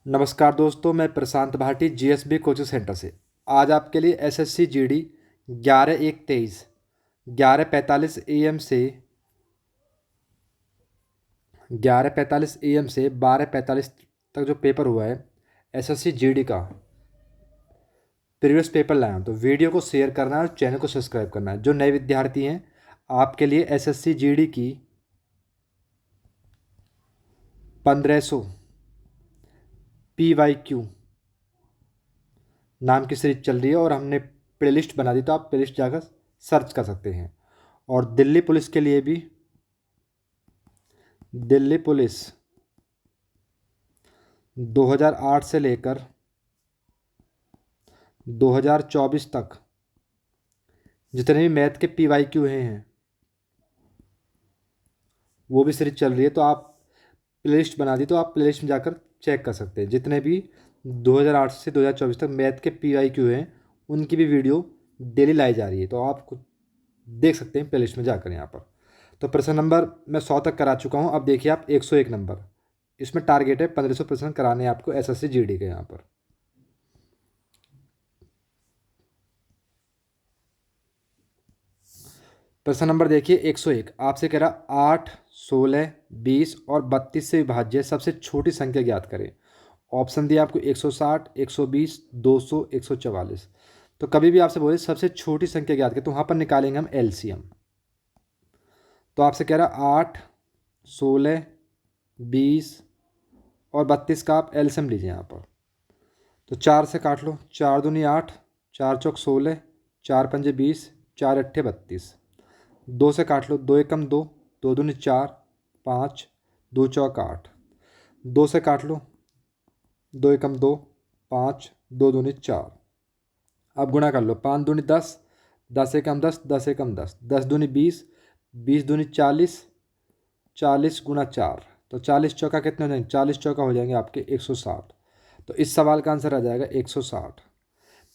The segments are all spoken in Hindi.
नमस्कार दोस्तों, मैं प्रशांत भाटी जीएसबी कोचिंग सेंटर से आज आपके लिए एसएससी जीडी 11/1/23 11:45 एम से 12:45 तक जो पेपर हुआ है एसएससी जीडी का प्रीवियस पेपर लाया हूं। तो वीडियो को शेयर करना है और चैनल को सब्सक्राइब करना है। जो नए विद्यार्थी हैं आपके लिए एसएससी जीडी की 1500 PYQ नाम की सीरीज चल रही है और हमने प्लेलिस्ट बना दी, तो आप प्लेलिस्ट जाकर सर्च कर सकते हैं। और दिल्ली पुलिस के लिए भी दिल्ली पुलिस 2008 से लेकर 2024 तक जितने भी मैथ के PYQ हैं वो भी सीरीज चल रही है। तो आप प्लेलिस्ट बना दी, तो आप प्लेलिस्ट में जाकर चेक कर सकते हैं। जितने भी 2008 से 2024 तक मैथ के PYQ हैं उनकी भी वीडियो डेली लाई जा रही है, तो आप कुछ देख सकते हैं प्लेलिस्ट में जाकर यहाँ पर। तो प्रश्न नंबर मैं 100 तक करा चुका हूँ। अब देखिए आप 101 नंबर, इसमें टारगेट है 1500 प्रश्न कराने हैं आपको एसएससी जीडी के। यहाँ पर प्रश्न नंबर देखिए 101 आपसे कह रहा 8, 16, 20 और 32 से विभाज्य सबसे छोटी संख्या ज्ञात करें। ऑप्शन दिया आपको 160, 120, 200, 144। तो कभी भी आपसे बोले सबसे छोटी संख्या ज्ञात करें, तो वहाँ पर निकालेंगे हम एलसीएम। तो आपसे कह रहा 8, 16, 20 और 32 का आप एलसीएम लीजिए यहाँ पर। तो 4 से काट लो, 4 दूनी 8, 4 चौक 16, 4 पंजे 20, 4 अट्ठे 32। 2 से काट लो, 2 एकम 2, 2 दूनी 4, 5, 2 चौक 8। 2 से काट लो, 2 एकम 2, 5, 2 दूनी 4। अब गुणा कर लो, 5 दूनी 10, 10 एकम 10, 10 एकम 10, 10 दूनी 20, 20 दूनी 40, 40 गुणा 4। तो 40 चौका कितने हो जाएंगे? 40 चौका हो जाएंगे आपके 160। तो इस सवाल का आंसर आ जाएगा 160।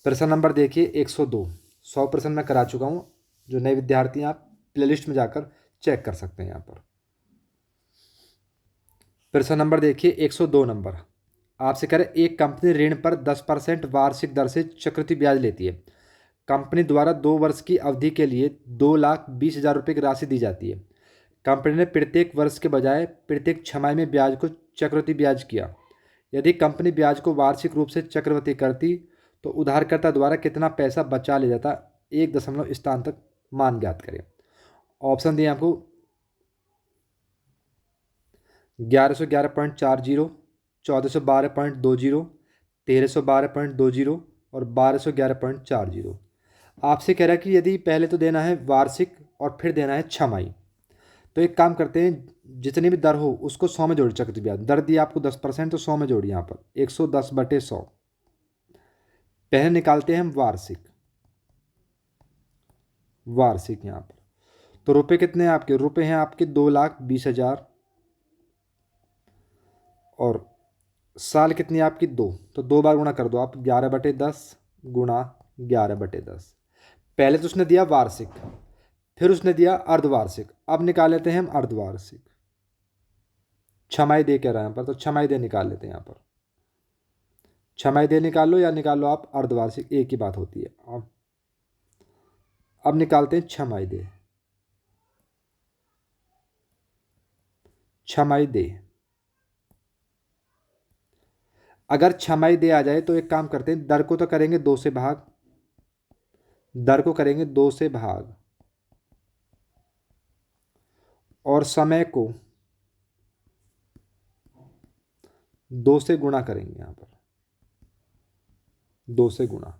प्रश्न नंबर देखिए 102। 100 प्रश्न मैं करा चुका हूँ। जो नए विद्यार्थी हैं आप प्लेलिस्ट में जाकर चेक कर सकते हैं यहाँ पर। प्रश्न नंबर देखिए 102 नंबर आपसे कह रहे एक कंपनी ऋण पर 10% वार्षिक दर से चक्रवृद्धि ब्याज लेती है। कंपनी द्वारा 2 वर्ष की अवधि के लिए 2,20,000 रुपये की राशि दी जाती है। कंपनी ने प्रत्येक वर्ष के बजाय प्रत्येक छमाही में ब्याज को चक्रवृद्धि ब्याज किया। यदि कंपनी ब्याज को वार्षिक रूप से चक्रवृद्धि करती तो उधारकर्ता द्वारा कितना पैसा बचा लिया जाता? 1 स्थान तक मान ज्ञात करें। ऑप्शन दिए आपको 1111.40, 1412.20, 1312.20 और 1211.40। आपसे कह रहा है कि यदि पहले तो देना है वार्षिक और फिर देना है छमाही। तो एक काम करते हैं, जितनी भी दर हो उसको 100 में जोड़ी। चक्रवृद्धि ब्याज दर दी आपको 10%, तो 100 में जोड़ी यहाँ पर 110/100। पहले निकालते हैं हम वार्षिक। वार्षिक यहाँ पर तो रुपए कितने हैं आपके? रुपए हैं आपके 2,20,000 और साल कितनी है आपकी? 2। तो 2 बार गुणा कर दो आप, 11/10 गुणा 11/10। पहले तो उसने दिया वार्षिक, फिर उसने दिया अर्धवार्षिक। अब निकाल लेते हैं हम अर्धवार्षिक। छमाही दे कह रहा है यहाँ पर, तो छमाही दे निकाल लेते हैं यहाँ पर। छमाही दे निकाल लो या निकाल लो आप अर्धवार्षिक, एक ही बात होती है। अब निकालते हैं छमाही दे। छमाही दे अगर छमाही दे आ जाए तो एक काम करते हैं, दर को तो करेंगे 2 से भाग। दर को करेंगे 2 से भाग और समय को 2 से गुणा करेंगे। यहाँ पर 2 से गुणा।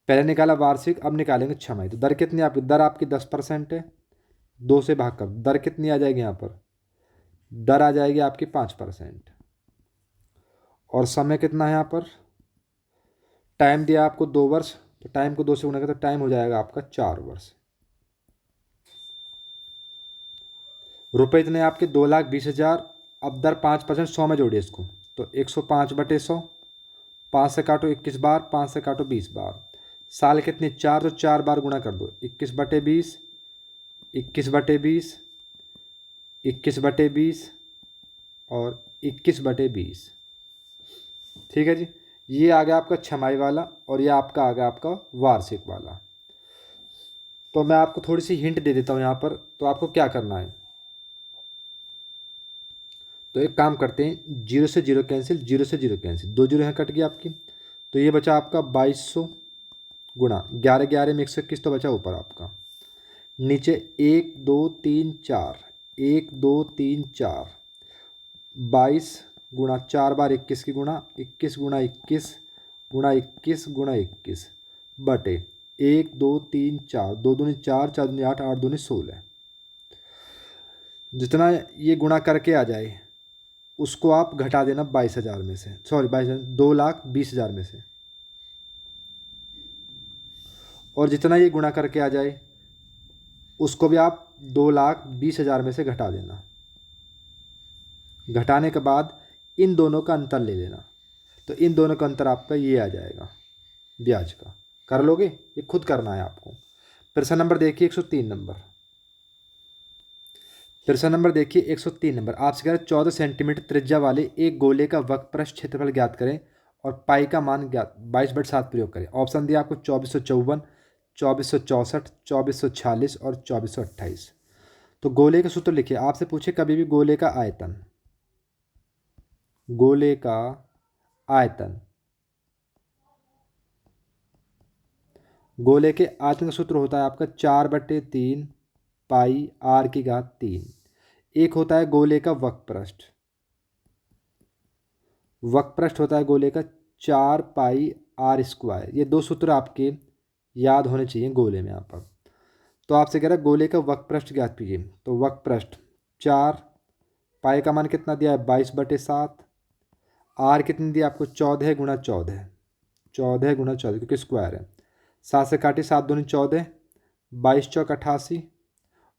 पहले निकाला वार्षिक, अब निकालेंगे छमाही। तो दर कितनी आपकी? दर आपकी 10% है। 2 से भाग कर दर कितनी आ जाएगी? यहाँ पर दर आ जाएगी आपकी 5%। और समय कितना है यहाँ पर? टाइम दिया आपको 2 वर्ष, तो टाइम को 2 से गुणा करें तो टाइम हो जाएगा आपका 4 वर्ष। रुपए इतने आपके 2,20,000। अब दर 5%, 100 में जोड़िए इसको, तो 105/100। 5 से काटो 21 बार, 5 से काटो 20 बार। साल कितने? 4, तो 4 बार गुणा कर दो, 21/20, 21/20, 21/20 और 21/20। ठीक है जी। ये आ गया आपका छमाही वाला और ये आपका आ गया आपका वार्षिक वाला। तो मैं आपको थोड़ी सी हिंट दे देता हूँ यहाँ पर, तो आपको क्या करना है। तो एक काम करते हैं, जीरो से जीरो कैंसिल, जीरो से जीरो कैंसिल, दो जीरो यहाँ कट गई आपकी। तो ये बचा आपका 2200 गुणा 11, 11 में 121 तो बचा ऊपर आपका। नीचे 1 2 3 4, 1 2 3 4, 22 गुणा 4 बार 21 की गुणा, 21 गुणा 21 गुणा 21 गुणा 21 बटे 1 2 3 4, दो दूनी 4, 4 दूनी 8, 8 दूनी 16। जितना ये गुणा करके आ जाए उसको आप घटा देना 22,000 में से, सॉरी 22,000, 2,20,000 में से। और जितना ये गुणा करके आ जाए उसको भी आप 2,20,000 में से घटा देना। घटाने के बाद इन दोनों का अंतर ले लेना। तो इन दोनों का अंतर आपका ये आ जाएगा ब्याज का। कर लोगे? ये खुद करना है आपको। प्रश्न नंबर देखिए 103 नंबर। प्रश्न नंबर देखिए 103 नंबर। आपसे कह रहे 14 सेंटीमीटर त्रिज्या वाले एक गोले का वक्रपृष्ठ क्षेत्रफल ज्ञात करें और पाई का मान ज्ञात 22/7 प्रयोग करें। ऑप्शन दिया आपको 2454, 2464, 2446 और 2428। तो गोले का सूत्र लिखिए। आपसे पूछे कभी भी गोले का आयतन, गोले का आयतन, गोले के आयतन का सूत्र होता है आपका 4/3 पाई आर की घात 3। एक होता है गोले का वक्रपृष्ठ, वक्रपृष्ठ होता है गोले का 4 पाई r²। ये दो सूत्र आपके याद होने चाहिए गोले में यहाँ पर। तो आपसे कह रहा है गोले का वक्रपृष्ठ ज्ञात कीजिए। तो वक्रपृष्ठ 4, पाई का मान कितना दिया है 22/7, आर कितनी दी आपको 14 गुणा 14, 14 गुणा 14 क्योंकि स्क्वायर है। 7 से काटी 7 दूनी 14, 22 चौक 88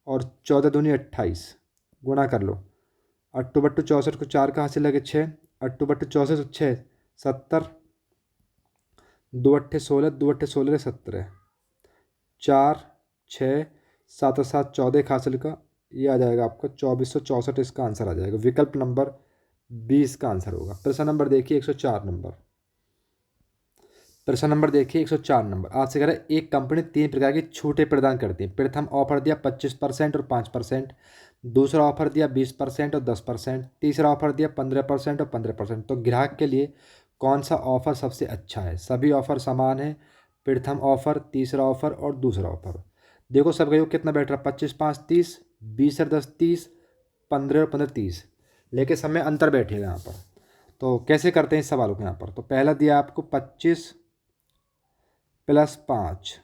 और 14 दूनी 28। गुणा कर लो। 8 बट्टू 64 को 4 कहाँ से लगे 6, 8 बट्टू 64 6 70, 2 अट्ठे 16, 2 अट्ठे 16 17, 4 6 7 और 7 14 हासिल का। ये आ जाएगा आपका 2464। इसका आंसर आ जाएगा विकल्प नंबर 20 का आंसर होगा। प्रश्न नंबर देखिए 104 नंबर। प्रश्न नंबर देखिए 104 नंबर। आपसे कह रहा है एक कंपनी 3 प्रकार की छूटें प्रदान करती है। प्रथम ऑफर दिया 25% और 5%, दूसरा ऑफर दिया 20% और 10%, तीसरा ऑफर दिया 15% और 15%। तो ग्राहक के लिए कौन सा ऑफर सबसे अच्छा है? सभी ऑफर समान है, प्रथम ऑफर, तीसरा ऑफर और दूसरा ऑफर। देखो सबका योग कितना बैठ रहा है, 25 5 30, 20 और 10 30, 15 और 15 30। लेकिन सब में अंतर बैठेगा यहाँ पर। तो कैसे करते हैं इस सवालों को यहाँ पर। तो पहला दिया आपको 25 + 5,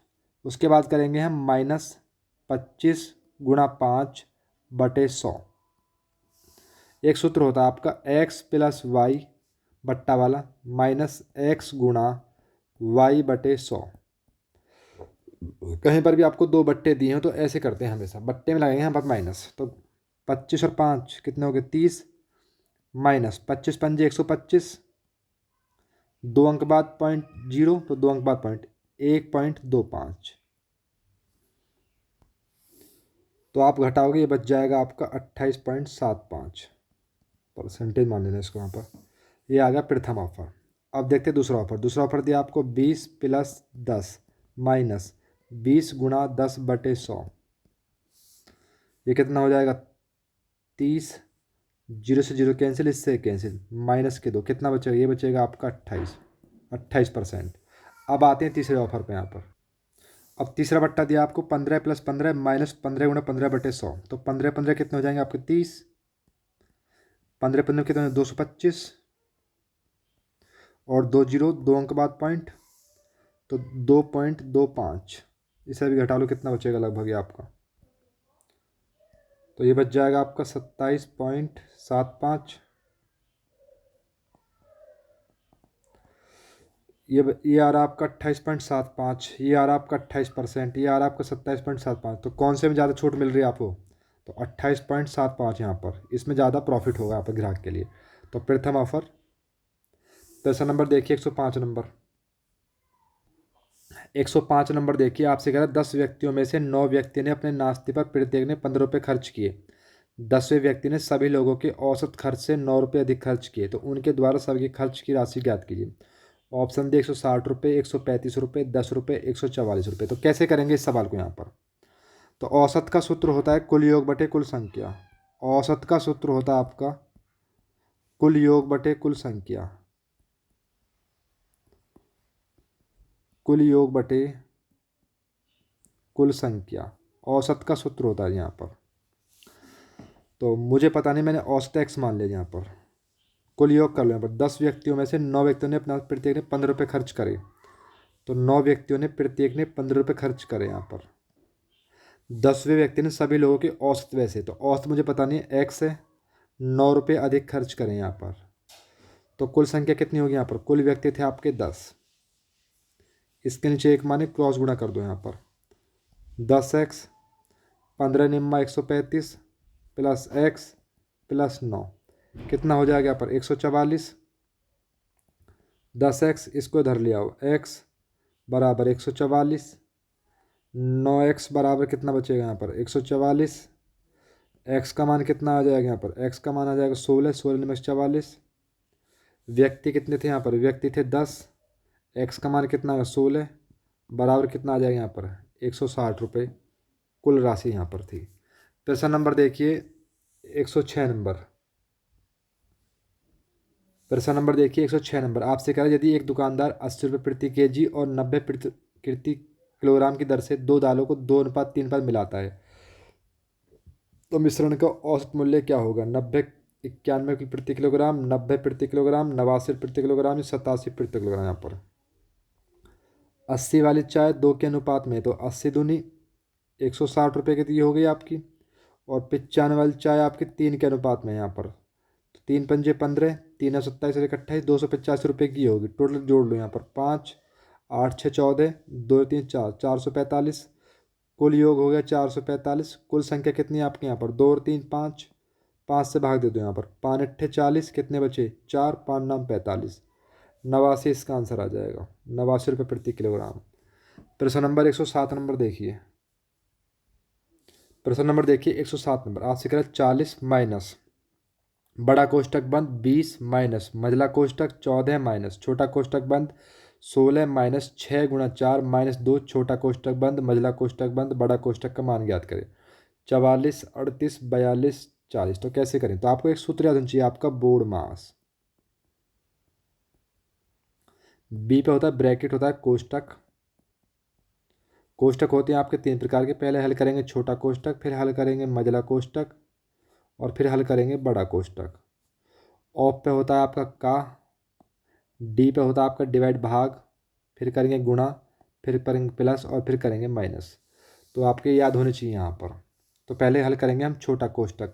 उसके बाद करेंगे हम -25 गुणा 5/100। एक सूत्र होता है आपका x + y बट्टा वाला -x गुणा y/100। कहीं पर भी आपको दो बट्टे दिए हो तो ऐसे करते हैं, हमेशा बट्टे में लगाएंगे यहाँ पर माइनस। तो 25 और 5 कितने हो गए 30, माइनस 25 पंजे 125, 2 अंक बाद 0.0, तो 2 अंक बाद 1.25। तो आप घटाओगे ये बच जाएगा आपका 28.75 परसेंटेज मान लेना इसको यहाँ पर। ये आ गया प्रथम ऑफर। अब देखते हैं दूसरा ऑफर। दूसरा ऑफर दिया आपको 20 + 10 माइनस 20 गुणा 10/100। ये कितना हो जाएगा 30, जीरो से जीरो कैंसिल, इससे कैंसिल, माइनस के दो, कितना बचेगा ये बचेगा आपका 28% अब आते हैं तीसरे ऑफर पे यहाँ पर। अब तीसरा बट्टा दिया आपको 15 + 15 माइनस 15 गुणा 15/100। तो 15 15 कितने हो जाएंगे आपके 30, 15 15 कितने 225 और 2 जीरो 2 अंक बाद पॉइंट, तो 2.25। इसे भी घटा लो कितना बचेगा लगभग ये आपका। तो ये बच जाएगा आपका 27.75। ये आ रहा आपका 28.75, ये आ रहा आपका 28%, ये आ रहा आपका 27.75। तो कौन से में ज़्यादा छूट मिल रही है आपको? तो 28.75 यहाँ पर, इसमें ज़्यादा प्रॉफिट होगा आप ग्राहक के लिए। तो प्रथम ऑफर। प्रश्न नंबर देखिए 105 नंबर। 105 नंबर देखिए। आपसे कह रहा है 10 व्यक्तियों में से 9 व्यक्ति ने अपने नाश्ते पर प्रत्येक ने 15 रुपये खर्च किए, 10वें व्यक्ति ने सभी लोगों के औसत खर्च से 9 रुपये अधिक खर्च किए, तो उनके द्वारा सबके खर्च की राशि ज्ञात कीजिए। ऑप्शन डी 160 रुपये, 135 रुपये, 10 रुपये, 144 रुपये। तो कैसे करेंगे इस सवाल को यहाँ पर? तो औसत का सूत्र होता है कुल योग बटे कुल संख्या। औसत का सूत्र होता है आपका कुल योग बटे कुल संख्या। कुल योग बटे कुल संख्या औसत का सूत्र होता है यहाँ पर। तो मुझे पता नहीं, मैंने औसत एक्स मान लिया यहाँ पर। कुल योग कर लो यहाँ पर। 10 व्यक्तियों में से 9 व्यक्तियों ने अपना प्रत्येक ने 15 रुपये खर्च करे, तो 9 व्यक्तियों ने प्रत्येक ने 15 रुपये खर्च करे यहाँ पर। 10वें व्यक्ति ने सभी लोगों के औसत, वैसे तो औसत मुझे पता नहीं है, एक्स है, 9 रुपये अधिक खर्च करें यहाँ पर। तो कुल संख्या कितनी होगी यहाँ पर? कुल व्यक्ति थे आपके 10, इसके नीचे एक माने क्रॉस गुणा कर दो यहाँ पर। 10x 15 निम्मा 135 प्लस x प्लस 9 कितना हो जाएगा यहाँ पर? 144। 10x इसको इधर ले आओ, x बराबर 144, 9x बराबर कितना बचेगा यहाँ पर? 144। x का मान कितना आ जाएगा यहाँ पर? x का मान आ जाएगा 16, 16 में 44। व्यक्ति कितने थे यहाँ पर? व्यक्ति थे 10, x का मान कितना आएगा? 16 बराबर कितना आ जाएगा यहाँ पर? 160 रुपये कुल राशि यहाँ पर थी। प्रश्न नंबर देखिए 106 नंबर। प्रश्न नंबर देखिए 106 नंबर। आपसे कह रहा है यदि एक दुकानदार 80 रुपये प्रति केजी और 90 प्रति किलोग्राम की दर से 2 दालों को 2:3 पर मिलाता है, तो मिश्रण का औसत मूल्य क्या होगा? 90 91 प्रति किलोग्राम, 90 प्रति किलोग्राम, 89 प्रति किलोग्राम या 87 प्रति किलोग्राम। यहाँ पर 80 वाली चाय 2 के अनुपात में, तो 80 दूनी 160 रुपये की, तो ये हो गई आपकी। और 95 वाली चाय आपकी 3 के अनुपात में यहाँ पर, तो 3 पंजे 15, 3 27 एक 28, 285 रुपये की होगी। टोटल जोड़ लो यहाँ पर, 5 8 6 14, 2 3 4, 445। कुल योग हो गया 445। कुल संख्या कितनी है आपके यहाँ पर? 2 और 3 5, 5 से भाग दे दो यहाँ पर, 5 अट्ठे 40, कितने बचे? 4, 5 9 45, 89 इसका आंसर आ जाएगा, 89 रुपये प्रति किलोग्राम। प्रश्न नंबर 107 नंबर देखिए। प्रश्न नंबर देखिए 107 नंबर। आपसे कह रहा है 40 माइनस बड़ा कोष्टक बंद 20 माइनस मझला कोष्टक 14 माइनस छोटा कोष्टक बंद 16 माइनस 6 × 4 माइनस 2 छोटा कोष्टक बंद मझला कोष्टक बंद बड़ा कोष्टक का मान ज्ञात करें। 44 38 42 40। तो कैसे करें? तो आपको एक सूत्र याद होना चाहिए, आपका बोर्ड मास। बी पे होता है ब्रैकेट, होता है कोष्टक। कोष्टक होते हैं आपके 3 प्रकार के। पहले हल करेंगे छोटा कोष्टक, फिर हल करेंगे मझला कोष्टक, और फिर हल करेंगे बड़ा कोष्टक। ऑफ पे होता है आपका का, डी पे होता है आपका डिवाइड भाग, फिर करेंगे गुणा, फिर करेंगे प्लस, और फिर करेंगे माइनस। तो आपके याद होने चाहिए यहाँ पर। तो पहले हल करेंगे हम छोटा कोष्टक।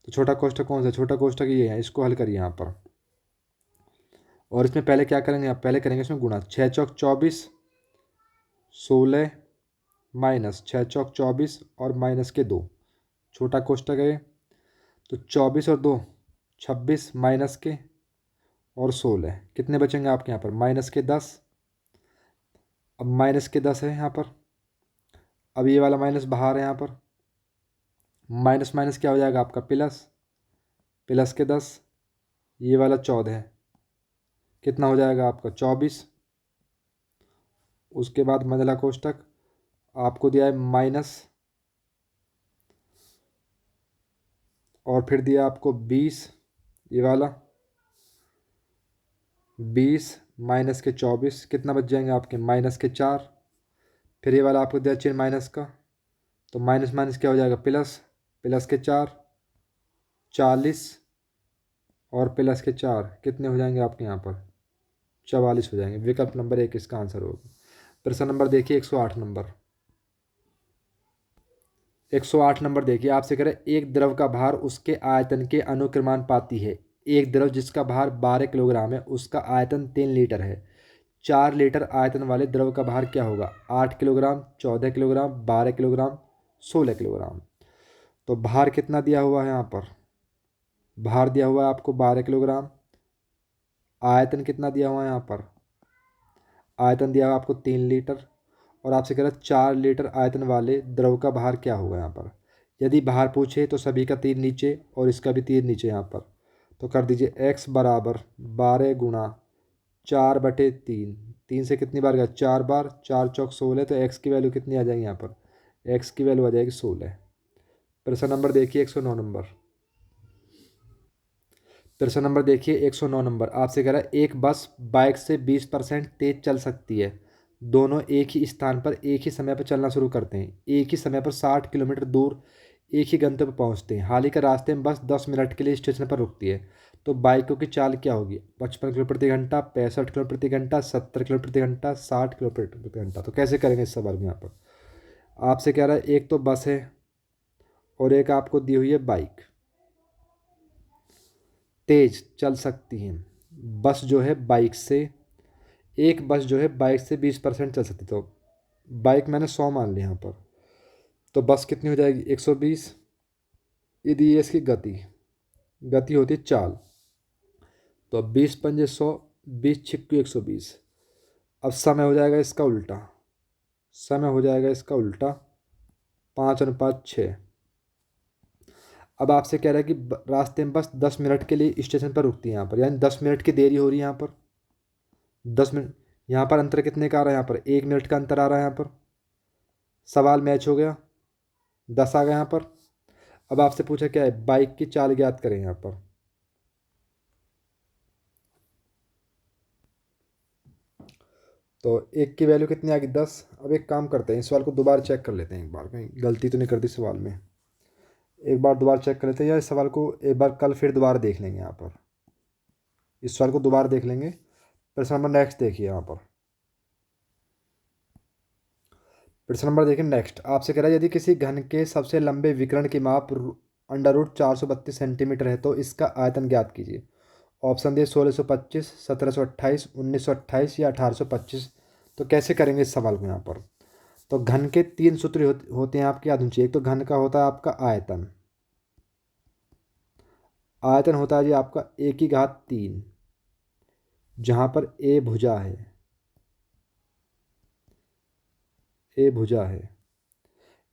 तो छोटा कोष्टक कौन सा? छोटा कोष्टक ये है, इसको हल करिए यहाँ पर। और इसमें पहले क्या करेंगे आप? पहले करेंगे इसमें गुणा। 6 चौक 24, 16 माइनस 6 चौक 24 और माइनस के 2, छोटा कोष्टक है। तो 24 और 2 26 माइनस के और 16, कितने बचेंगे आपके यहाँ पर? माइनस के 10। अब माइनस के 10 है यहाँ पर, अब ये वाला माइनस बाहर है यहाँ पर, माइनस माइनस क्या हो जाएगा आपका? प्लस, प्लस के 10, ये वाला 14 है, कितना हो जाएगा आपका? 24। उसके बाद मझला कोष्टक आपको दिया है माइनस, और फिर दिया आपको 20, ये वाला 20 माइनस के 24, कितना बच जाएंगे आपके? माइनस के 4। फिर ये वाला आपको दिया चिन्ह माइनस का, तो माइनस माइनस क्या हो जाएगा? प्लस, प्लस के 4, 40 और प्लस के 4, कितने हो जाएंगे आपके यहाँ पर? 44 हो जाएंगे। विकल्प नंबर 1 इसका आंसर होगा। प्रश्न नंबर देखिए 108 नंबर। 108 नंबर देखिए। आपसे कह रहे हैं एक द्रव का भार उसके आयतन के अनुक्रमानुपाती है। एक द्रव जिसका भार 12 किलोग्राम है उसका आयतन 3 लीटर है। 4 लीटर आयतन वाले द्रव का भार क्या होगा? 8 किलोग्राम, 14 किलोग्राम, 12 किलोग्राम, 16 किलोग्राम। तो भार कितना दिया हुआ है यहाँ पर? भार दिया हुआ है आपको 12 किलोग्राम। आयतन कितना दिया हुआ है यहाँ पर? आयतन दिया हुआ आपको 3 लीटर। और आपसे कह रहा है 4 लीटर आयतन वाले द्रव का भार क्या होगा यहाँ पर? यदि बाहर पूछे तो सभी का तीर नीचे और इसका भी तीर नीचे यहाँ पर। तो कर दीजिए x बराबर 12 गुणा 4/3। 3 से कितनी बार गया, 4 बार, 4 चौक 16। तो x की वैल्यू कितनी आ जाएगी यहाँ पर, x की वैल्यू आ जाएगी 16। प्रश्न नंबर देखिए 109 नंबर। प्रश्न नंबर देखिए 109 नंबर। आपसे कह रहा है एक बस बाइक से 20% तेज चल सकती है। दोनों एक ही स्थान पर एक ही समय पर चलना शुरू करते हैं। एक ही समय पर 60 किलोमीटर दूर एक ही गंतव्य पर पहुंचते हैं। हाल ही के रास्ते में बस 10 मिनट के लिए स्टेशन पर रुकती है। तो बाइकों की चाल क्या होगी, 55 किलोमीटर प्रति घंटा, 65 किलोमीटर प्रति घंटा, 70 किलोमीटर प्रति घंटा, 60 किलोमीटर प्रति घंटा। तो कैसे करेंगे इस सवाल में। यहाँ पर आपसे कह रहा है एक तो बस है और एक आपको दी हुई है बाइक, तेज चल सकती हैं। बस जो है बाइक से, एक बस जो है बाइक से 20% चल सकती। तो बाइक मैंने 100 मान ली यहाँ पर। तो बस कितनी हो जाएगी 120। यदि ये इसकी गति गति होती है चाल, तो अब 20 पंजे 100, 20 छिक्की 120। अब समय हो जाएगा इसका उल्टा, समय हो जाएगा इसका उल्टा 5:6। अब आपसे कह रहा है कि रास्ते में बस 10 मिनट के लिए स्टेशन पर रुकती है यहाँ पर, यानी 10 मिनट की देरी हो रही है यहाँ पर। 10 मिनट, यहाँ पर अंतर कितने का आ रहा है, यहाँ पर 1 मिनट का अंतर आ रहा है यहाँ पर। सवाल मैच हो गया, 10 आ गया यहाँ पर। अब आपसे पूछा क्या है, बाइक की चाल ज्ञात करें यहाँ पर। तो एक की वैल्यू कितनी आ गई 10। अब एक काम करते हैं, इस सवाल को दोबारा चेक कर लेते हैं, एक बार कहीं गलती तो नहीं कर दी सवाल में। एक बार दोबारा चेक कर लेते हैं, या इस सवाल को एक बार कल फिर दोबारा देख लेंगे। यहाँ पर इस सवाल को दोबारा देख लेंगे। प्रश्न नंबर नेक्स्ट देखिए यहाँ पर। प्रश्न नंबर देखिए नेक्स्ट। आपसे कह रहा है यदि किसी घन के सबसे लंबे विकर्ण की माप √432 सेंटीमीटर है तो इसका आयतन ज्ञात कीजिए। ऑप्शन दिए 1625, 1728, 1928 या 1825। तो कैसे करेंगे इस सवाल को यहाँ पर। तो घन के 3 सूत्र होते हैं आपके, याद होनी चाहिए। एक तो घन का होता है आपका आयतन, आयतन होता है जी आपका a⁻3, जहाँ पर a भुजा है, a भुजा है।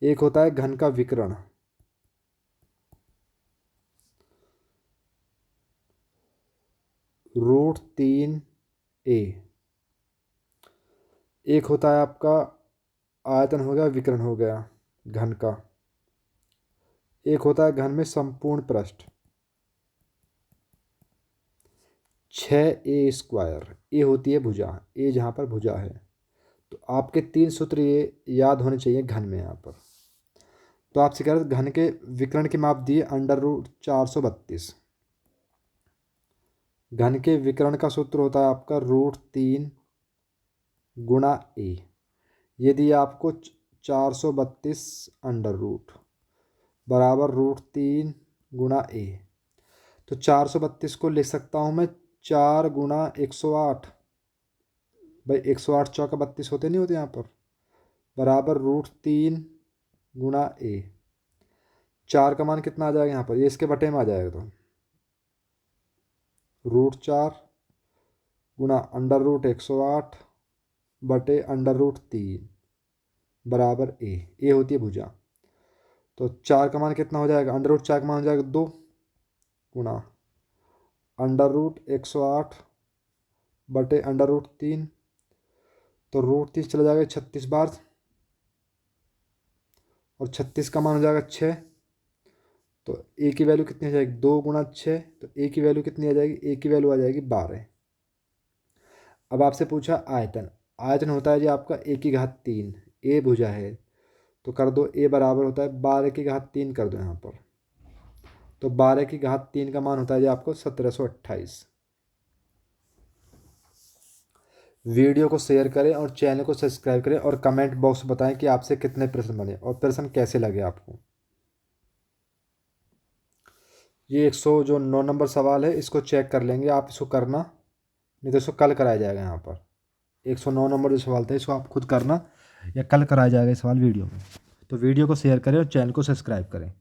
एक होता है घन का विकर्ण, √3a। एक होता है आपका आयतन हो गया, विकर्ण हो गया घन का। एक होता है घन में संपूर्ण पृष्ठ, 6a²। ए होती है भुजा, ए जहाँ पर भुजा है। तो आपके 3 सूत्र ये याद होने चाहिए घन में यहाँ पर। तो आपसे कह रहे हैं घन के विकर्ण की माप दिए √432। घन के विकर्ण का सूत्र होता है आपका √3 गुणा a। ये दिए आपको 432 अंडर रूट बराबर √3 गुणा a। तो 432 को लिख सकता हूँ मैं 4 गुणा 108। भाई 108 चौका 32 होते नहीं होते यहाँ पर, बराबर √3 गुणा a। 4 का मान कितना आ जाएगा यहाँ पर, ये इसके बटे में आ जाएगा। तो √4 गुणा √108 बटे √3 बराबर ए होती है भुजा। तो 4 का मान कितना हो जाएगा, √4 का मान हो जाएगा 2 गुणा √108 बटे √3। तो √3 चला जाएगा 36 बार, और 36 का मान हो जाएगा 6। तो ए की वैल्यू कितनी आ जाएगी, 2 गुणा 6। तो ए की वैल्यू कितनी आ जाएगी, ए की वैल्यू आ जाएगी 12। अब आपसे पूछा आयतन। आयतन होता है जी आपका a⁻3, ए भुजा है। तो कर दो a बराबर होता है 12⁻3 कर दो यहाँ पर। तो 12⁻3 का मान होता है जी आपको 1728। वीडियो को शेयर करें और चैनल को सब्सक्राइब करें और कमेंट बॉक्स में बताएं कि आपसे कितने प्रश्न बने और प्रश्न कैसे लगे आपको। ये 109 नंबर सवाल है, इसको चेक कर लेंगे आप, इसको करना, नहीं तो इसको कल कराया जाएगा। यहाँ पर 109 नंबर जो सवाल था इसको आप खुद करना, या कल कराया जाएगा ये सवाल वीडियो में। तो वीडियो को शेयर करें और चैनल को सब्सक्राइब करें।